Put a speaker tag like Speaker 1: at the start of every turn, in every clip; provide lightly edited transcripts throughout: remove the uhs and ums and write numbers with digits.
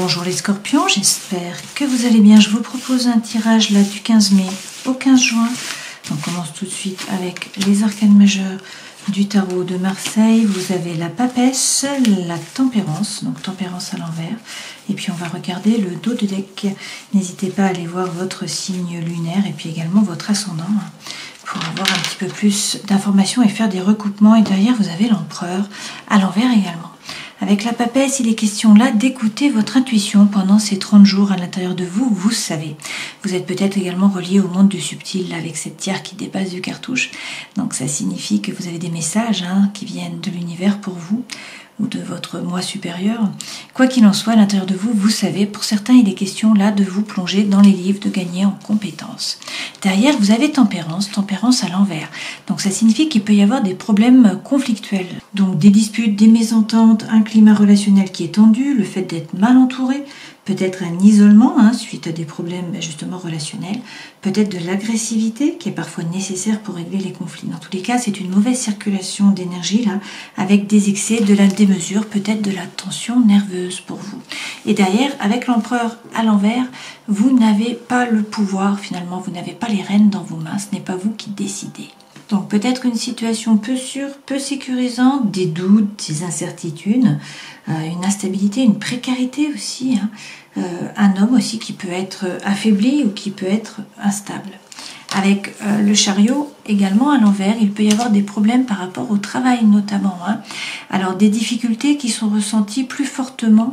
Speaker 1: Bonjour les scorpions, j'espère que vous allez bien. Je vous propose un tirage là du 15 mai au 15 juin. On commence tout de suite avec les arcanes majeurs du tarot de Marseille. Vous avez la papesse, la tempérance, donc tempérance à l'envers. Et puis on va regarder le dos de deck. N'hésitez pas à aller voir votre signe lunaire et puis également votre ascendant pour avoir un petit peu plus d'informations et faire des recoupements. Et derrière vous avez l'empereur à l'envers également. Avec la papesse, il est question là d'écouter votre intuition pendant ces 30 jours à l'intérieur de vous, vous savez. Vous êtes peut-être également relié au monde du subtil là, avec cette tiare qui dépasse du cartouche. Donc ça signifie que vous avez des messages qui viennent de l'univers pour vous ou de votre moi supérieur. Quoi qu'il en soit, à l'intérieur de vous, vous savez, pour certains, il est question là de vous plonger dans les livres, de gagner en compétences. Derrière, vous avez tempérance, tempérance à l'envers. Donc ça signifie qu'il peut y avoir des problèmes conflictuels. Donc des disputes, des mésententes, un climat relationnel qui est tendu, le fait d'être mal entouré, peut-être un isolement suite à des problèmes justement relationnels, peut-être de l'agressivité qui est parfois nécessaire pour régler les conflits. Dans tous les cas, c'est une mauvaise circulation d'énergie là, avec des excès, de la démesure, peut-être de la tension nerveuse pour vous. Et derrière, avec l'empereur à l'envers, vous n'avez pas le pouvoir finalement, vous n'avez pas les rênes dans vos mains, ce n'est pas vous qui décidez. Donc peut-être une situation peu sûre, peu sécurisante, des doutes, des incertitudes, une instabilité, une précarité aussi, un homme aussi qui peut être affaibli ou qui peut être instable. Avec le chariot également à l'envers, il peut y avoir des problèmes par rapport au travail notamment. Alors des difficultés qui sont ressenties plus fortement,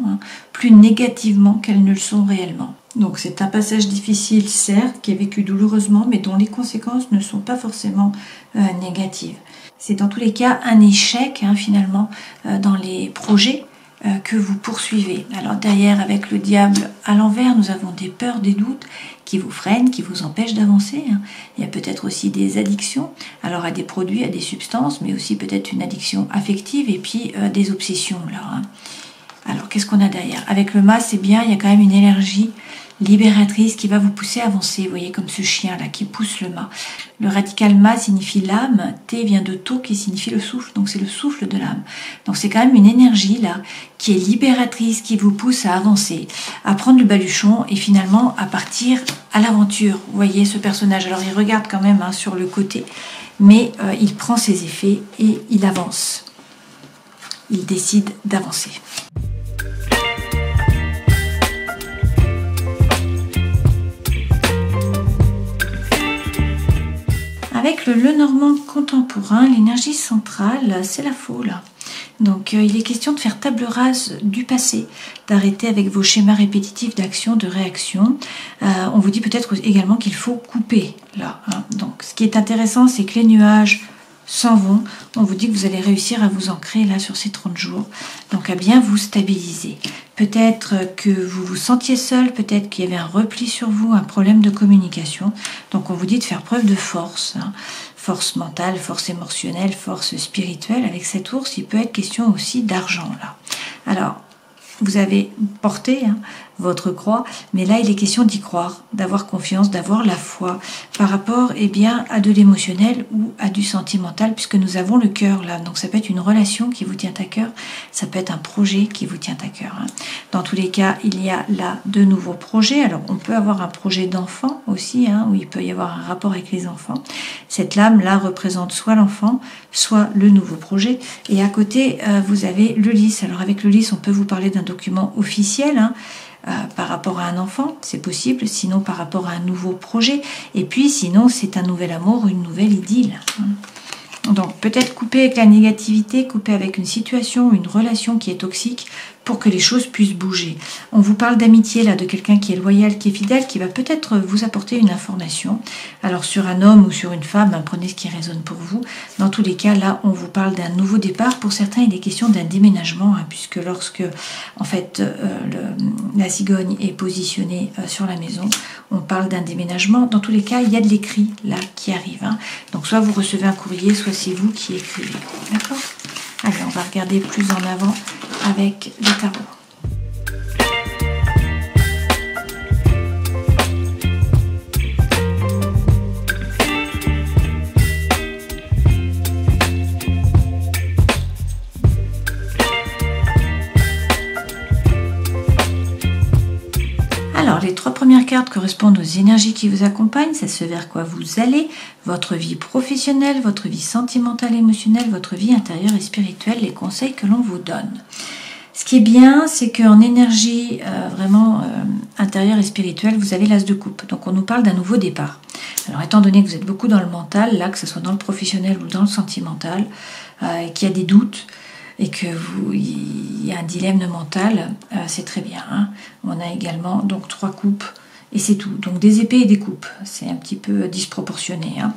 Speaker 1: plus négativement qu'elles ne le sont réellement. Donc c'est un passage difficile certes, qui est vécu douloureusement, mais dont les conséquences ne sont pas forcément négatives. C'est dans tous les cas un échec finalement dans les projets que vous poursuivez. Alors derrière, avec le diable à l'envers, nous avons des peurs, des doutes qui vous freinent, qui vous empêchent d'avancer. Il y a peut-être aussi des addictions, alors à des produits, à des substances, mais aussi peut-être une addiction affective et puis des obsessions là. Alors qu'est-ce qu'on a derrière? Avec le mât, c'est bien, il y a quand même une énergie libératrice qui va vous pousser à avancer, vous voyez, comme ce chien là qui pousse le mât. Le radical mât signifie l'âme, T vient de tau qui signifie le souffle, donc c'est le souffle de l'âme. Donc c'est quand même une énergie là qui est libératrice, qui vous pousse à avancer, à prendre le baluchon et finalement à partir à l'aventure. Vous voyez ce personnage, alors il regarde quand même sur le côté, mais il prend ses effets et il avance. Il décide d'avancer. Avec le Lenormand contemporain, l'énergie centrale, c'est la foule. Donc il est question de faire table rase du passé, d'arrêter avec vos schémas répétitifs d'action, de réaction. On vous dit peut-être également qu'il faut couper là. Donc ce qui est intéressant, c'est que les nuages s'en vont. On vous dit que vous allez réussir à vous ancrer là sur ces 30 jours, donc à bien vous stabiliser. Peut-être que vous vous sentiez seul, peut-être qu'il y avait un repli sur vous, un problème de communication. Donc on vous dit de faire preuve de force, force mentale, force émotionnelle, force spirituelle. Avec cet ours, il peut être question aussi d'argent là. Alors, vous avez porté votre croix, mais là il est question d'y croire, d'avoir confiance, d'avoir la foi par rapport à de l'émotionnel ou à du sentimental, puisque nous avons le cœur là. Donc ça peut être une relation qui vous tient à cœur, ça peut être un projet qui vous tient à cœur. Dans tous les cas, il y a là de nouveaux projets. Alors on peut avoir un projet d'enfant aussi, où il peut y avoir un rapport avec les enfants. Cette lame là représente soit l'enfant, soit le nouveau projet. Et à côté, vous avez le lys. Alors avec le lys, on peut vous parler d'un document officiel, par rapport à un enfant, c'est possible, sinon par rapport à un nouveau projet, et puis sinon c'est un nouvel amour, une nouvelle idylle. Donc peut-être couper avec la négativité, couper avec une situation, une relation qui est toxique pour que les choses puissent bouger. On vous parle d'amitié là, de quelqu'un qui est loyal, qui est fidèle, qui va peut-être vous apporter une information. Alors sur un homme ou sur une femme, prenez ce qui résonne pour vous. Dans tous les cas, là, on vous parle d'un nouveau départ. Pour certains, il est question d'un déménagement, puisque lorsque, en fait, la cigogne est positionnée sur la maison, on parle d'un déménagement. Dans tous les cas, il y a de l'écrit là qui arrive. Donc soit vous recevez un courrier, soit c'est vous qui écrivez. D'accord ? Allez, on va regarder plus en avant avec le tarot. les 3 premières cartes correspondent aux énergies qui vous accompagnent, c'est ce vers quoi vous allez, votre vie professionnelle, votre vie sentimentale, émotionnelle, votre vie intérieure et spirituelle, les conseils que l'on vous donne. Ce qui est bien, c'est qu'en énergie vraiment intérieure et spirituelle, vous avez l'as de coupe. Donc on nous parle d'un nouveau départ. Alors étant donné que vous êtes beaucoup dans le mental, là, que ce soit dans le professionnel ou dans le sentimental, et qu'il y a des doutes, et il y a un dilemme mental, c'est très bien. Hein. On a également donc 3 coupes et c'est tout. Donc des épées et des coupes, c'est un petit peu disproportionné. Hein.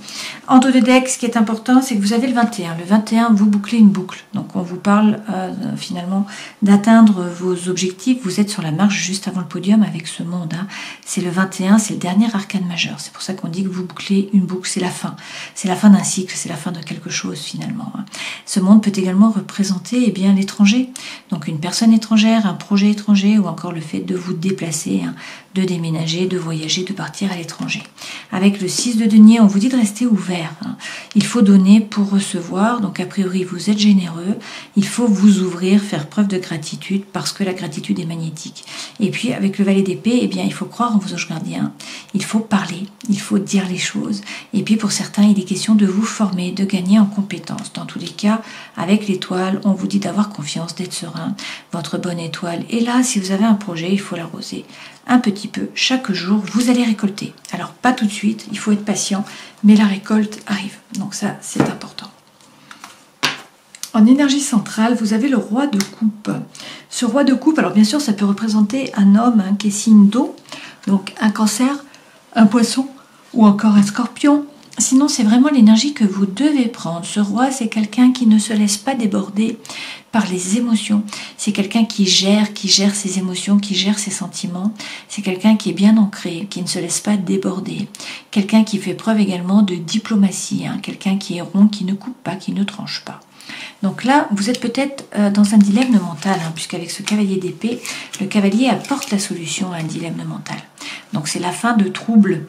Speaker 1: En dos de deck, ce qui est important, c'est que vous avez le 21. Le 21, vous bouclez une boucle. Donc on vous parle finalement d'atteindre vos objectifs. Vous êtes sur la marche juste avant le podium avec ce monde. Hein. C'est le 21, c'est le dernier arcane majeur. C'est pour ça qu'on dit que vous bouclez une boucle, c'est la fin. C'est la fin d'un cycle, c'est la fin de quelque chose finalement. Hein. Ce monde peut également représenter l'étranger. Donc une personne étrangère, un projet étranger ou encore le fait de vous déplacer, hein, de déménager, de voyager, de partir à l'étranger. Avec le 6 de denier, on vous dit de rester ouvert. Hein. Il faut donner pour recevoir, donc a priori vous êtes généreux, il faut vous ouvrir, faire preuve de gratitude parce que la gratitude est magnétique. Et puis avec le valet d'épée, il faut croire en vos anges gardiens, il faut parler, il faut dire les choses. Et puis pour certains, il est question de vous former, de gagner en compétences. Dans tous les cas, avec l'étoile, on vous dit d'avoir confiance, d'être serein. Votre bonne étoile est là, si vous avez un projet, il faut l'arroser un petit peu chaque jour, vous allez récolter. Alors pas tout de suite, il faut être patient, mais la récolte arrive. Donc ça, c'est important. En énergie centrale, vous avez le roi de coupe. Ce roi de coupe, alors bien sûr, ça peut représenter un homme hein, qui est signe d'eau, donc un cancer, un poisson ou encore un scorpion. Sinon, c'est vraiment l'énergie que vous devez prendre. Ce roi, c'est quelqu'un qui ne se laisse pas déborder par les émotions. C'est quelqu'un qui gère ses émotions, qui gère ses sentiments. C'est quelqu'un qui est bien ancré, qui ne se laisse pas déborder. Quelqu'un qui fait preuve également de diplomatie. Hein. Quelqu'un qui est rond, qui ne coupe pas, qui ne tranche pas. Donc là, vous êtes peut-être dans un dilemme mental, hein, puisqu'avec ce cavalier d'épée, le cavalier apporte la solution à un dilemme mental. Donc c'est la fin de troubles.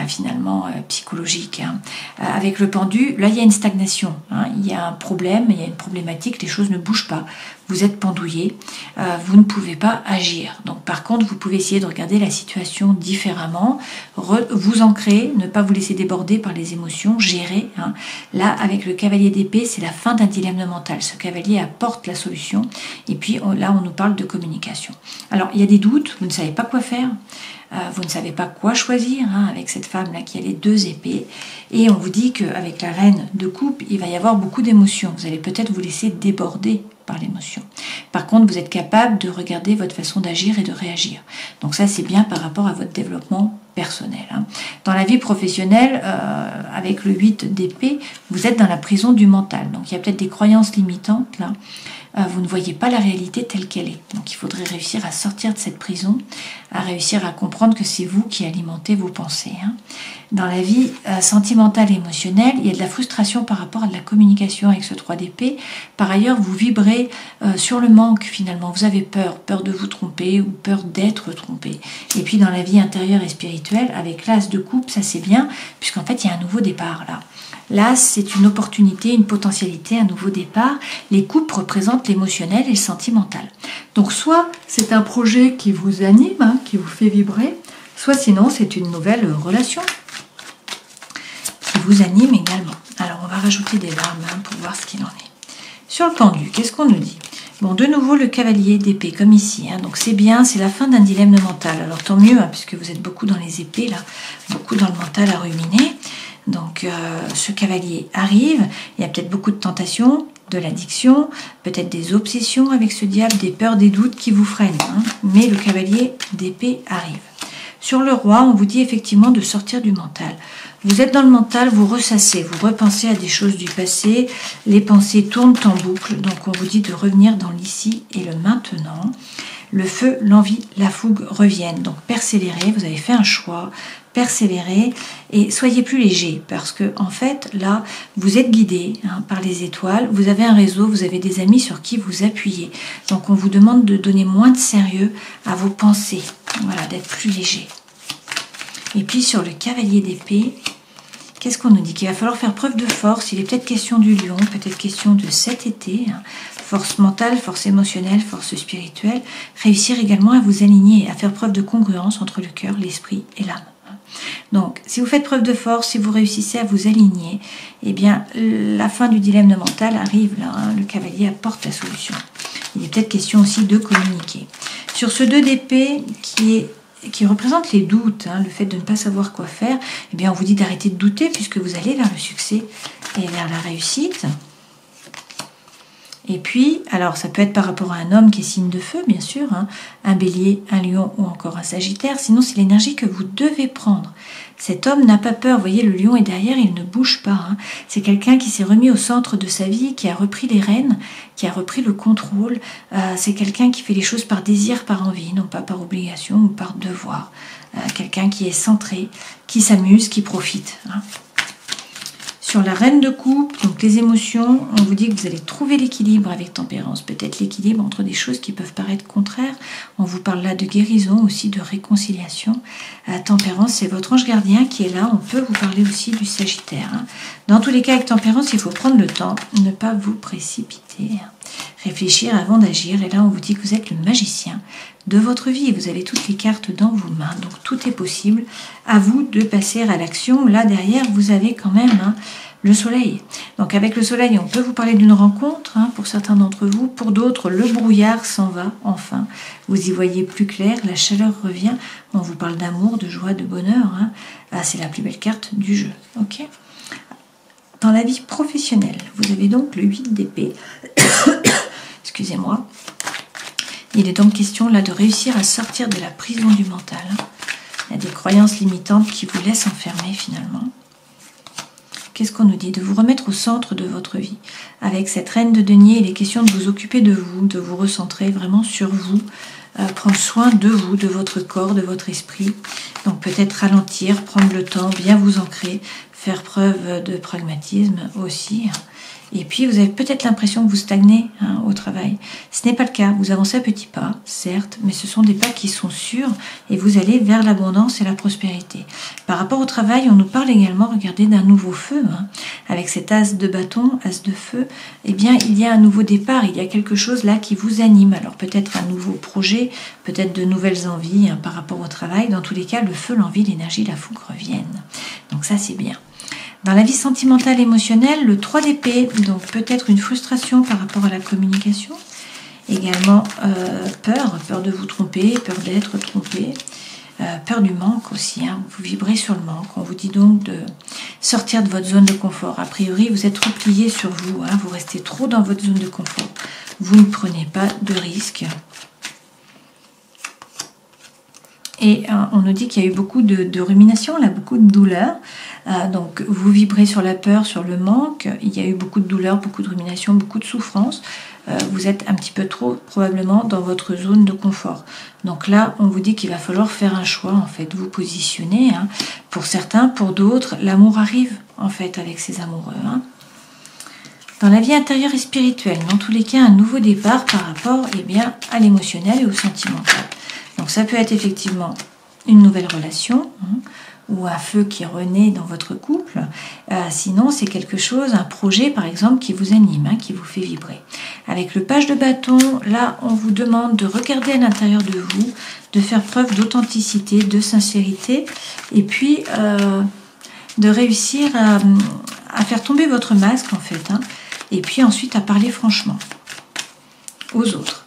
Speaker 1: Finalement psychologique. Hein. Avec le pendu, là il y a une stagnation, hein. Il y a un problème, il y a une problématique, les choses ne bougent pas. Vous êtes pendouillé, vous ne pouvez pas agir. Donc par contre, vous pouvez essayer de regarder la situation différemment, vous ancrer, ne pas vous laisser déborder par les émotions, gérer. Hein. Là, avec le cavalier d'épée, c'est la fin d'un dilemme mental. Ce cavalier apporte la solution. Et puis là, on nous parle de communication. Alors, il y a des doutes, vous ne savez pas quoi faire. Vous ne savez pas quoi choisir hein, avec cette femme-là qui a les 2 épées. Et on vous dit qu'avec la reine de coupe, il va y avoir beaucoup d'émotions. Vous allez peut-être vous laisser déborder par l'émotion. Par contre, vous êtes capable de regarder votre façon d'agir et de réagir. Donc ça, c'est bien par rapport à votre développement personnel. Hein. Dans la vie professionnelle, avec le 8 d'épée, vous êtes dans la prison du mental. Donc il y a peut-être des croyances limitantes là. Vous ne voyez pas la réalité telle qu'elle est. Donc il faudrait réussir à sortir de cette prison, à réussir à comprendre que c'est vous qui alimentez vos pensées. Hein. Dans la vie sentimentale et émotionnelle, il y a de la frustration par rapport à de la communication avec ce 3 d'épée. Par ailleurs, vous vibrez sur le manque finalement. Vous avez peur de vous tromper ou peur d'être trompé. Et puis dans la vie intérieure et spirituelle, avec l'as de coupe, ça c'est bien, puisqu'en fait il y a un nouveau départ là. L'as, c'est une opportunité, une potentialité, un nouveau départ. Les coupes représentent l'émotionnel et le sentimental. Donc soit c'est un projet qui vous anime, hein, qui vous fait vibrer, soit sinon c'est une nouvelle relation qui vous anime également. Alors on va rajouter des larmes hein, pour voir ce qu'il en est. Sur le pendu, qu'est-ce qu'on nous dit? Bon, de nouveau le cavalier d'épée, comme ici. Hein. Donc c'est bien, c'est la fin d'un dilemme mental. Alors tant mieux, hein, puisque vous êtes beaucoup dans les épées, là, beaucoup dans le mental à ruminer. Donc ce cavalier arrive, il y a peut-être beaucoup de tentations, de l'addiction, peut-être des obsessions avec ce diable, des peurs, des doutes qui vous freinent. Hein. Mais le cavalier d'épée arrive. Sur le roi, on vous dit effectivement de sortir du mental. Vous êtes dans le mental, vous ressassez, vous repensez à des choses du passé, les pensées tournent en boucle, donc on vous dit de revenir dans l'ici et le maintenant. Le feu, l'envie, la fougue reviennent, donc persévérez, vous avez fait un choix, persévérez et soyez plus léger parce que en fait là vous êtes guidé hein, par les étoiles, vous avez un réseau, vous avez des amis sur qui vous appuyez, donc on vous demande de donner moins de sérieux à vos pensées, voilà, d'être plus léger. Et puis sur le cavalier d'épée, qu'est-ce qu'on nous dit? Qu'il va falloir faire preuve de force. Il est peut-être question du lion, peut-être question de cet été. Hein. force mentale, force émotionnelle, force spirituelle. Réussir également à vous aligner, à faire preuve de congruence entre le cœur, l'esprit et l'âme. Donc, si vous faites preuve de force, si vous réussissez à vous aligner, eh bien, la fin du dilemme mental arrive là. Le cavalier apporte la solution. Il est peut-être question aussi de communiquer. Sur ce 2 d'épée qui représente les doutes, le fait de ne pas savoir quoi faire, eh bien, on vous dit d'arrêter de douter puisque vous allez vers le succès et vers la réussite. Et puis, alors ça peut être par rapport à un homme qui est signe de feu, bien sûr, un bélier, un lion ou encore un sagittaire, sinon c'est l'énergie que vous devez prendre. Cet homme n'a pas peur, vous voyez, le lion est derrière, il ne bouge pas. C'est quelqu'un qui s'est remis au centre de sa vie, qui a repris les rênes, qui a repris le contrôle. C'est quelqu'un qui fait les choses par désir, par envie, non pas par obligation ou par devoir. Quelqu'un qui est centré, qui s'amuse, qui profite. Sur la reine de coupe, donc les émotions, on vous dit que vous allez trouver l'équilibre avec tempérance, peut-être l'équilibre entre des choses qui peuvent paraître contraires. On vous parle là de guérison, aussi de réconciliation. Tempérance, c'est votre ange gardien qui est là. On peut vous parler aussi du sagittaire. Dans tous les cas, avec tempérance, il faut prendre le temps, ne pas vous précipiter. Réfléchir avant d'agir. Et là, on vous dit que vous êtes le magicien de votre vie. Vous avez toutes les cartes dans vos mains. Donc, tout est possible. À vous de passer à l'action. Là, derrière, vous avez quand même le soleil. Donc, avec le soleil, on peut vous parler d'une rencontre pour certains d'entre vous. Pour d'autres, le brouillard s'en va enfin. Vous y voyez plus clair. La chaleur revient. On vous parle d'amour, de joie, de bonheur. C'est la plus belle carte du jeu. Ok ? Dans la vie professionnelle, vous avez donc le 8 d'épée. Excusez-moi. Il est donc question là de réussir à sortir de la prison du mental. Il y a des croyances limitantes qui vous laissent enfermer finalement. Qu'est-ce qu'on nous dit? De vous remettre au centre de votre vie. Avec cette reine de denier, il est question de vous occuper de vous recentrer vraiment sur vous, prendre soin de vous, de votre corps, de votre esprit. Donc peut-être ralentir, prendre le temps, bien vous ancrer, faire preuve de pragmatisme aussi. Et puis vous avez peut-être l'impression que vous stagnez au travail. Ce n'est pas le cas, vous avancez à petits pas, certes, mais ce sont des pas qui sont sûrs et vous allez vers l'abondance et la prospérité. Par rapport au travail, on nous parle également, regardez, d'un nouveau feu. Avec cet as de bâton, as de feu, eh bien il y a un nouveau départ, il y a quelque chose là qui vous anime. Alors peut-être un nouveau projet, peut-être de nouvelles envies par rapport au travail. Dans tous les cas, le feu, l'envie, l'énergie, la fougue reviennent. Donc ça c'est bien. Dans la vie sentimentale émotionnelle, le 3 d'épée, donc peut-être une frustration par rapport à la communication. Également peur de vous tromper, peur d'être trompé, peur du manque aussi. Vous vibrez sur le manque. On vous dit donc de sortir de votre zone de confort. A priori, vous êtes replié sur vous. Vous restez trop dans votre zone de confort. Vous ne prenez pas de risques. Et on nous dit qu'il y a eu beaucoup de rumination, là, beaucoup de douleur. Donc vous vibrez sur la peur, sur le manque. Il y a eu beaucoup de douleur, beaucoup de rumination, beaucoup de souffrance. Vous êtes un petit peu trop probablement dans votre zone de confort. Donc là, on vous dit qu'il va falloir faire un choix, en fait, vous positionner. Pour certains, pour d'autres, l'amour arrive, en fait, avec ces amoureux. Dans la vie intérieure et spirituelle, dans tous les cas, un nouveau départ par rapport à l'émotionnel et au sentimental. Donc ça peut être effectivement une nouvelle relation ou un feu qui renaît dans votre couple. Sinon, c'est quelque chose, un projet par exemple qui vous anime, qui vous fait vibrer. Avec le page de bâton, là, on vous demande de regarder à l'intérieur de vous, de faire preuve d'authenticité, de sincérité et puis de réussir à faire tomber votre masque en fait. Et puis ensuite à parler franchement aux autres.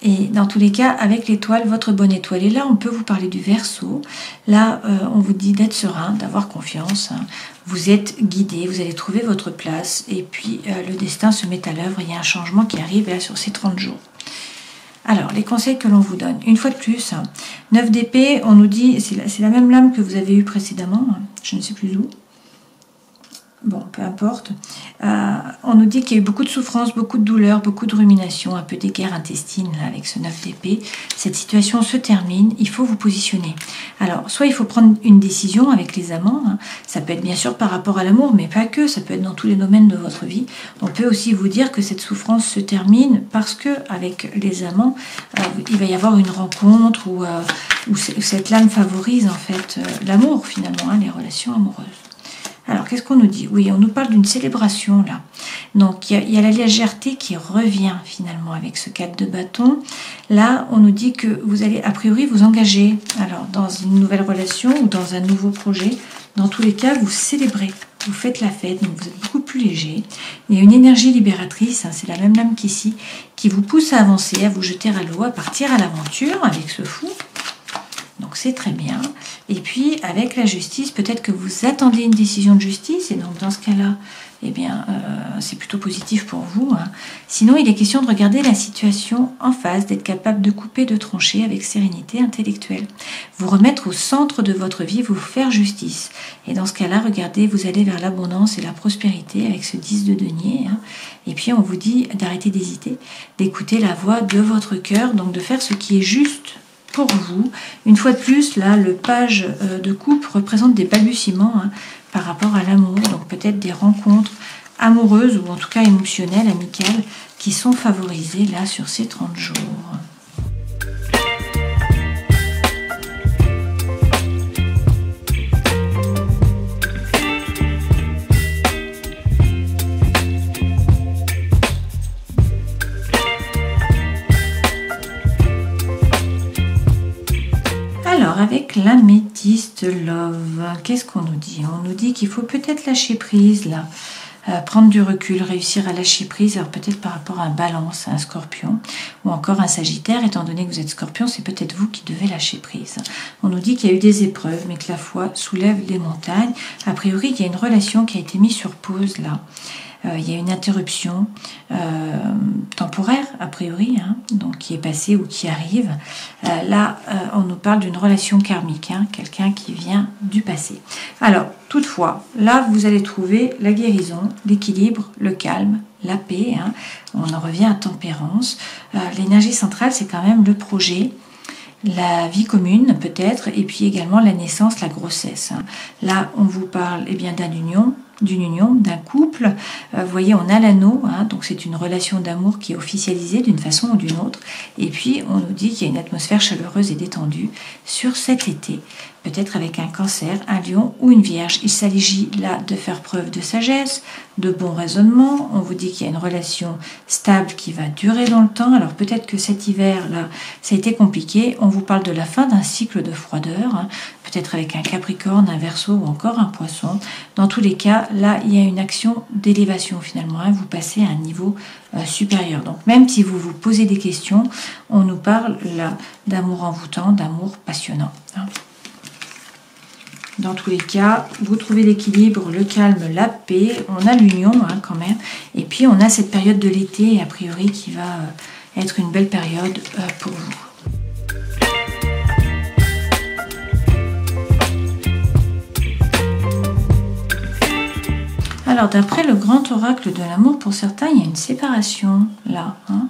Speaker 1: Et dans tous les cas, avec l'étoile, votre bonne étoile. Et là, on peut vous parler du Verseau. Là, on vous dit d'être serein, d'avoir confiance. Vous êtes guidé, vous allez trouver votre place. Et puis, le destin se met à l'œuvre. Il y a un changement qui arrive là, sur ces 30 jours. Alors, les conseils que l'on vous donne. Une fois de plus, 9 d'épée, on nous dit, c'est la même lame que vous avez eue précédemment. Je ne sais plus où. Bon, peu importe. On nous dit qu'il y a eu beaucoup de souffrance, beaucoup de douleur, beaucoup de rumination, un peu des guerres intestines là, avec ce 9 d'épée. Cette situation se termine, il faut vous positionner. Alors, soit il faut prendre une décision avec les amants, ça peut être bien sûr par rapport à l'amour, mais pas que, ça peut être dans tous les domaines de votre vie. On peut aussi vous dire que cette souffrance se termine parce que avec les amants, il va y avoir une rencontre où cette lame favorise en fait l'amour finalement, les relations amoureuses. Alors, qu'est-ce qu'on nous dit? Oui, on nous parle d'une célébration, là. Donc, il y a la légèreté qui revient, finalement, avec ce 4 de bâton. Là, on nous dit que vous allez, a priori, vous engager, alors, dans une nouvelle relation ou dans un nouveau projet. Dans tous les cas, vous célébrez. Vous faites la fête, donc vous êtes beaucoup plus léger. Il y a une énergie libératrice, hein, c'est la même lame qu'ici, qui vous pousse à avancer, à vous jeter à l'eau, à partir à l'aventure avec ce fou. Donc c'est très bien. Et puis avec la justice, peut-être que vous attendez une décision de justice, et donc dans ce cas-là, eh bien, c'est plutôt positif pour vous. Hein. Sinon, il est question de regarder la situation en face, d'être capable de couper, de trancher avec sérénité intellectuelle. Vous remettre au centre de votre vie, vous faire justice. Et dans ce cas-là, regardez, vous allez vers l'abondance et la prospérité avec ce 10 de denier. Hein. Et puis, on vous dit d'arrêter d'hésiter, d'écouter la voix de votre cœur, donc de faire ce qui est juste pour vous. Une fois de plus, là, le page de coupe représente des balbutiements, hein, par rapport à l'amour, donc peut-être des rencontres amoureuses ou en tout cas émotionnelles, amicales, qui sont favorisées là sur ces 30 jours. Alors, avec l'améthyste love, qu'est-ce qu'on nous dit? On nous dit qu'il faut peut-être lâcher prise, là, prendre du recul, réussir à lâcher prise, alors peut-être par rapport à un balance, à un scorpion, ou encore un sagittaire, étant donné que vous êtes scorpion, c'est peut-être vous qui devez lâcher prise. On nous dit qu'il y a eu des épreuves, mais que la foi soulève les montagnes. A priori, il y a une relation qui a été mise sur pause, là. Il y a une interruption temporaire, a priori, hein, donc qui est passée ou qui arrive. Là, on nous parle d'une relation karmique, hein, quelqu'un qui vient du passé. Alors, toutefois, là, vous allez trouver la guérison, l'équilibre, le calme, la paix. Hein. On en revient à tempérance. L'énergie centrale, c'est quand même le projet, la vie commune peut-être, et puis également la naissance, la grossesse. Hein. Là, on vous parle eh bien d'une union, d'un couple. Vous voyez, on a l'anneau, hein, donc c'est une relation d'amour qui est officialisée d'une façon ou d'une autre. Et puis, on nous dit qu'il y a une atmosphère chaleureuse et détendue sur cet été, peut-être avec un cancer, un lion ou une vierge. Il s'agit là de faire preuve de sagesse, de bon raisonnement. On vous dit qu'il y a une relation stable qui va durer dans le temps. Alors peut-être que cet hiver-là, ça a été compliqué. On vous parle de la fin d'un cycle de froideur, hein, peut-être avec un Capricorne, un Verseau ou encore un Poisson. Dans tous les cas, là, il y a une action d'élévation finalement. Hein, vous passez à un niveau supérieur. Donc même si vous vous posez des questions, on nous parle là d'amour envoûtant, d'amour passionnant. Hein. Dans tous les cas, vous trouvez l'équilibre, le calme, la paix. On a l'union, hein, quand même. Et puis, on a cette période de l'été, a priori, qui va être une belle période pour vous. Alors, d'après le grand oracle de l'amour, pour certains, il y a une séparation, là. Hein.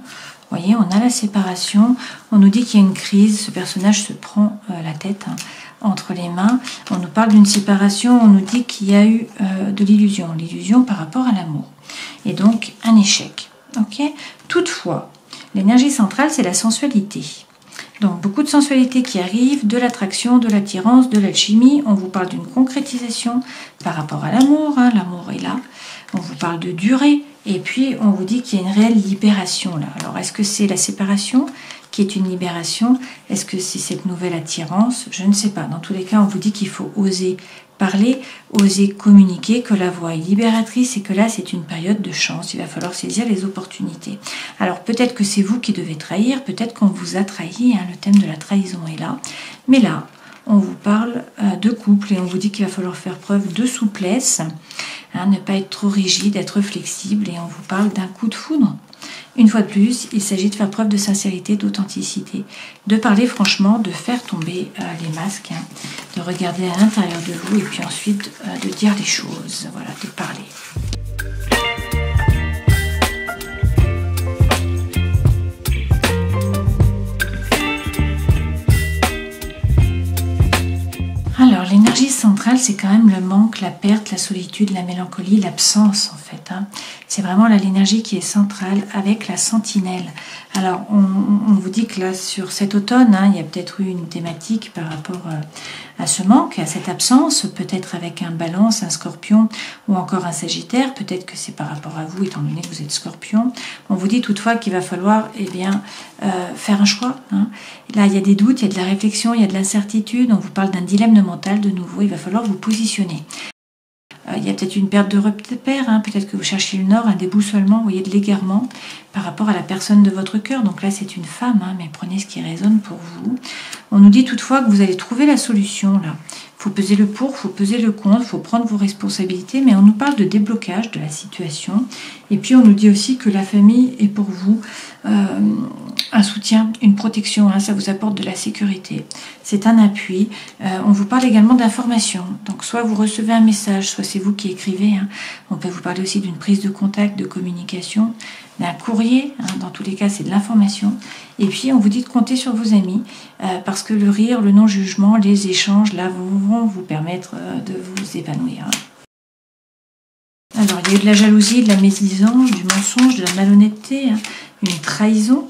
Speaker 1: Vous voyez, on a la séparation. On nous dit qu'il y a une crise. Ce personnage se prend la tête, hein, entre les mains. On nous parle d'une séparation. On nous dit qu'il y a eu de l'illusion. L'illusion par rapport à l'amour. Et donc, un échec. Ok. Toutefois, l'énergie centrale, c'est la sensualité. Donc, beaucoup de sensualité qui arrive, de l'attraction, de l'attirance, de l'alchimie. On vous parle d'une concrétisation par rapport à l'amour. Hein, l'amour est là. On vous parle de durée. Et puis, on vous dit qu'il y a une réelle libération là. Alors, est-ce que c'est la séparation qui est une libération? Est-ce que c'est cette nouvelle attirance? Je ne sais pas. Dans tous les cas, on vous dit qu'il faut oser parler, oser communiquer, que la voix est libératrice et que là, c'est une période de chance. Il va falloir saisir les opportunités. Alors, peut-être que c'est vous qui devez trahir, peut-être qu'on vous a trahi. Hein, le thème de la trahison est là. Mais là, on vous parle de couple et on vous dit qu'il va falloir faire preuve de souplesse, hein, ne pas être trop rigide, être flexible, et on vous parle d'un coup de foudre. Une fois de plus, il s'agit de faire preuve de sincérité, d'authenticité, de parler franchement, de faire tomber les masques, hein, de regarder à l'intérieur de vous et puis ensuite de dire les choses, voilà, de parler. Alors, l'énergie centrale central, c'est quand même le manque, la perte, la solitude, la mélancolie, l'absence en fait. C'est vraiment là l'énergie qui est centrale avec la sentinelle. Alors, on vous dit que là, sur cet automne, il y a peut-être eu une thématique par rapport à ce manque, à cette absence, peut-être avec un Balance, un Scorpion ou encore un Sagittaire. Peut-être que c'est par rapport à vous, étant donné que vous êtes Scorpion. On vous dit toutefois qu'il va falloir faire un choix. Là, il y a des doutes, il y a de la réflexion, il y a de l'incertitude. On vous parle d'un dilemme mental de nouveau. Il va falloir vous positionner. Il y a peut-être une perte de repère, peut-être que vous cherchez le nord, un déboussolement, vous voyez, de l'égarement par rapport à la personne de votre cœur. Donc là, c'est une femme, mais prenez ce qui résonne pour vous. On nous dit toutefois que vous allez trouver la solution là. Il faut peser le pour, il faut peser le contre, il faut prendre vos responsabilités, mais on nous parle de déblocage de la situation. Et puis on nous dit aussi que la famille est pour vous un soutien, une protection, ça vous apporte de la sécurité. C'est un appui. On vous parle également d'information. Donc soit vous recevez un message, soit c'est vous qui écrivez. On peut vous parler aussi d'une prise de contact, de communication, d'un courrier. Dans tous les cas, c'est de l'information. Et puis on vous dit de compter sur vos amis parce que le rire, le non-jugement, les échanges, là, vont vous permettre de vous épanouir. Alors, il y a eu de la jalousie, de la médisance, du mensonge, de la malhonnêteté, une trahison.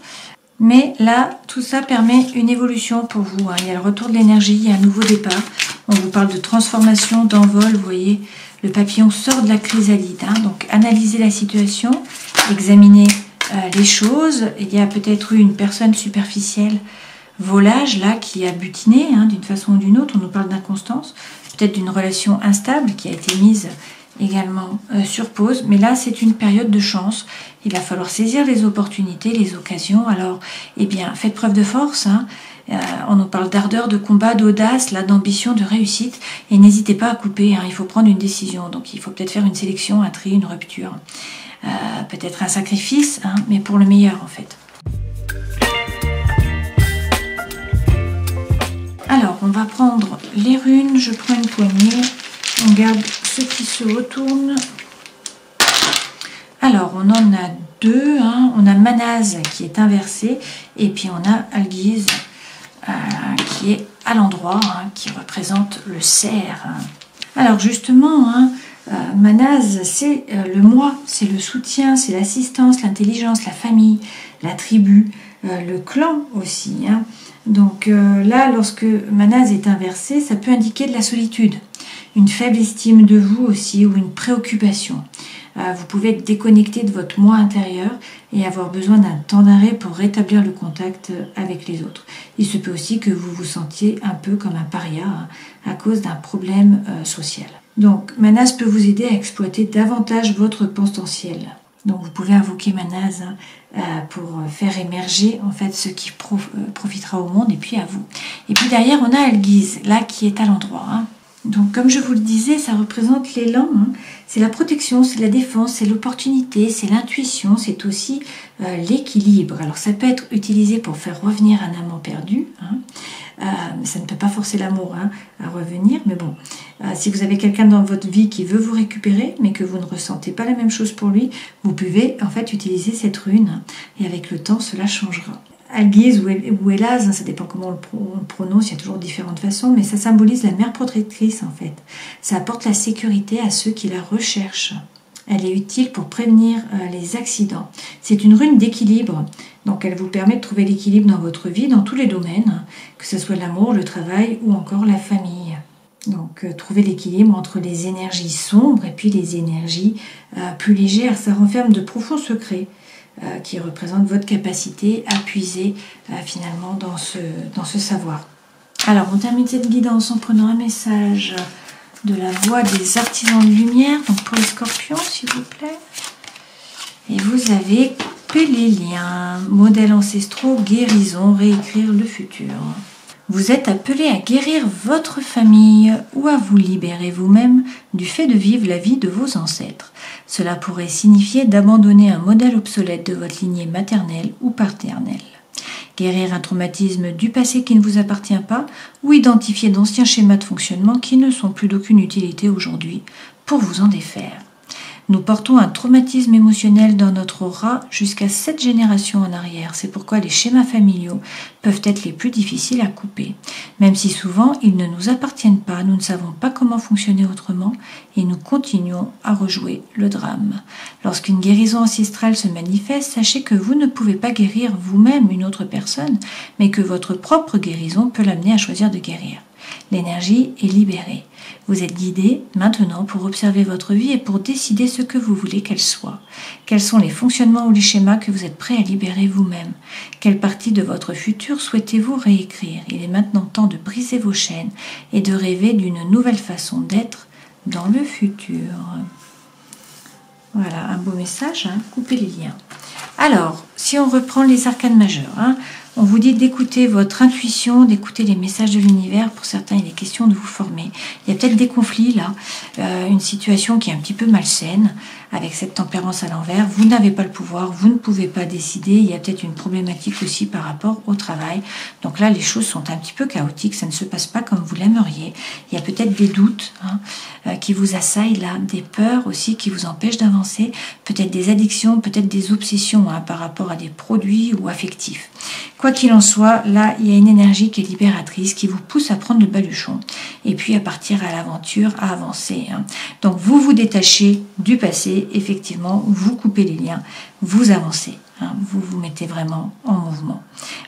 Speaker 1: Mais là, tout ça permet une évolution pour vous. Il y a le retour de l'énergie, il y a un nouveau départ. On vous parle de transformation, d'envol. Vous voyez, le papillon sort de la chrysalide. Donc, analysez la situation, examinez les choses. Il y a peut-être eu une personne superficielle, volage, là, qui a butiné d'une façon ou d'une autre. On nous parle d'inconstance. Peut-être d'une relation instable qui a été mise également sur pause, mais là c'est une période de chance. Il va falloir saisir les opportunités, les occasions. Alors, faites preuve de force. On nous parle d'ardeur, de combat, d'audace, là, d'ambition, de réussite. Et n'hésitez pas à couper. Il faut prendre une décision. Donc, il faut peut-être faire une sélection, un tri, une rupture, peut-être un sacrifice, mais pour le meilleur en fait. Alors, on va prendre les runes. Je prends une poignée. On garde ce qui se retourne. Alors, on en a deux. On a Manaz qui est inversé. Et puis, on a Algiz qui est à l'endroit, qui représente le cerf. Alors, justement, Manaz, c'est le moi, c'est le soutien, c'est l'assistance, l'intelligence, la famille, la tribu, le clan aussi. Donc là, lorsque Manaz est inversé, ça peut indiquer de la solitude, une faible estime de vous aussi ou une préoccupation. Vous pouvez être déconnecté de votre moi intérieur et avoir besoin d'un temps d'arrêt pour rétablir le contact avec les autres. Il se peut aussi que vous vous sentiez un peu comme un paria à cause d'un problème social. Donc Manaz peut vous aider à exploiter davantage votre potentiel. Donc vous pouvez invoquer Manaz pour faire émerger en fait ce qui profitera au monde et puis à vous. Et puis derrière on a Algiz, là qui est à l'endroit. Donc comme je vous le disais, ça représente l'élan, c'est la protection, c'est la défense, c'est l'opportunité, c'est l'intuition, c'est aussi l'équilibre. Alors ça peut être utilisé pour faire revenir un amant perdu, ça ne peut pas forcer l'amour à revenir, mais bon, si vous avez quelqu'un dans votre vie qui veut vous récupérer, mais que vous ne ressentez pas la même chose pour lui, vous pouvez en fait utiliser cette rune, et avec le temps cela changera. Algiz ou Elaz, ça dépend comment on le prononce, il y a toujours différentes façons, mais ça symbolise la mère protectrice en fait. Ça apporte la sécurité à ceux qui la recherchent. Elle est utile pour prévenir les accidents. C'est une rune d'équilibre, donc elle vous permet de trouver l'équilibre dans votre vie, dans tous les domaines, que ce soit l'amour, le travail ou encore la famille. Donc trouver l'équilibre entre les énergies sombres et puis les énergies plus légères, ça renferme de profonds secrets. Qui représente votre capacité à puiser finalement dans ce savoir. Alors, on termine cette guidance en prenant un message de la voix des artisans de lumière, donc pour les scorpions, s'il vous plaît. Et vous avez coupé les liens, modèles ancestraux, guérison, réécrire le futur. Vous êtes appelé à guérir votre famille ou à vous libérer vous-même du fait de vivre la vie de vos ancêtres. Cela pourrait signifier d'abandonner un modèle obsolète de votre lignée maternelle ou paternelle. Guérir un traumatisme du passé qui ne vous appartient pas ou identifier d'anciens schémas de fonctionnement qui ne sont plus d'aucune utilité aujourd'hui pour vous en défaire. Nous portons un traumatisme émotionnel dans notre aura jusqu'à 7 générations en arrière. C'est pourquoi les schémas familiaux peuvent être les plus difficiles à couper. Même si souvent ils ne nous appartiennent pas, nous ne savons pas comment fonctionner autrement et nous continuons à rejouer le drame. Lorsqu'une guérison ancestrale se manifeste, sachez que vous ne pouvez pas guérir vous-même une autre personne, mais que votre propre guérison peut l'amener à choisir de guérir. L'énergie est libérée. Vous êtes guidé maintenant pour observer votre vie et pour décider ce que vous voulez qu'elle soit. Quels sont les fonctionnements ou les schémas que vous êtes prêt à libérer vous-même? Quelle partie de votre futur souhaitez-vous réécrire? Il est maintenant temps de briser vos chaînes et de rêver d'une nouvelle façon d'être dans le futur. Voilà, un beau message, hein, coupez les liens. Alors, si on reprend les arcanes majeures, on vous dit d'écouter votre intuition, d'écouter les messages de l'univers. Pour certains, il est question de vous former. Il y a peut-être des conflits là, une situation qui est un petit peu malsaine, avec cette tempérance à l'envers. Vous n'avez pas le pouvoir, vous ne pouvez pas décider. Il y a peut-être une problématique aussi par rapport au travail. Donc là, les choses sont un petit peu chaotiques, ça ne se passe pas comme vous l'aimeriez. Il y a peut-être des doutes qui vous assaillent là, des peurs aussi qui vous empêchent d'avancer, peut-être des addictions, peut-être des obsessions par rapport à des produits ou affectifs. Quoi qu'il en soit, là, il y a une énergie qui est libératrice, qui vous pousse à prendre le baluchon et puis à partir à l'aventure, à avancer. Donc, vous vous détachez du passé, effectivement, vous coupez les liens, vous avancez. Vous vous mettez vraiment en mouvement.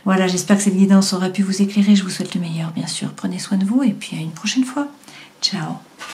Speaker 1: Voilà, j'espère que cette guidance aura pu vous éclairer. Je vous souhaite le meilleur, bien sûr. Prenez soin de vous et puis à une prochaine fois. Ciao.